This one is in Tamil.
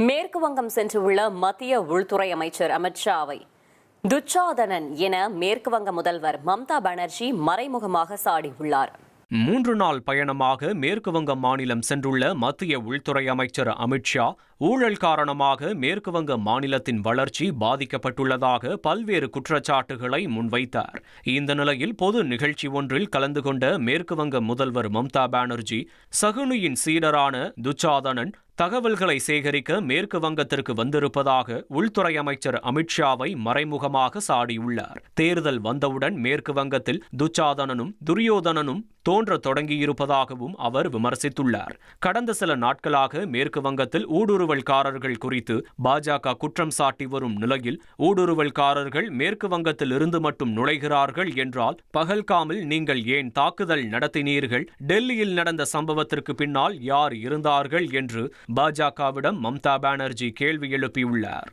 மேற்கு வங்கம் சென்றுள்ள மத்திய உள்துறை அமைச்சர் அமித் ஷாவை துச்சாதனன் என மேற்கு வங்க முதல்வர் மம்தா பானர்ஜி மறைமுகமாக சாடியுள்ளார். 3 நாள் பயணமாக மேற்கு வங்க மாநிலம் சென்றுள்ள மத்திய உள்துறை அமைச்சர் அமித் ஷா ஊழல் காரணமாக மேற்கு வங்க மாநிலத்தின் வளர்ச்சி பாதிக்கப்பட்டுள்ளதாக பல்வேறு குற்றச்சாட்டுகளை முன்வைத்தார். இந்த நிலையில் பொது நிகழ்ச்சி ஒன்றில் கலந்து கொண்ட மேற்கு வங்க முதல்வர் மம்தா பானர்ஜி சகுனியின் சீடரான துச்சாதனன் தகவல்களை சேகரிக்க மேற்கு வங்கத்திற்கு வந்திருப்பதாக உள்துறை அமைச்சர் அமித் ஷாவை மறைமுகமாக சாடியுள்ளார். தேர்தல் வந்தவுடன் மேற்கு வங்கத்தில் துச்சாதனனும் துரியோதனனும் தோன்ற தொடங்கியிருப்பதாகவும் அவர் விமர்சித்துள்ளார். கடந்த சில நாட்களாக மேற்கு வங்கத்தில் ஊடுருவல்காரர்கள் குறித்து பாஜக குற்றம் சாட்டி வரும் நிலையில் ஊடுருவல்காரர்கள் மேற்கு வங்கத்தில் இருந்து மட்டும் நுழைகிறார்கள் என்றால் பகல்காமில் நீங்கள் ஏன் தாக்குதல் நடத்தினீர்கள்? டெல்லியில் நடந்த சம்பவத்திற்கு பின்னால் யார் இருந்தார்கள் என்று பாஜகவிடம் மம்தா பானர்ஜி கேள்வி எழுப்பியுள்ளார்.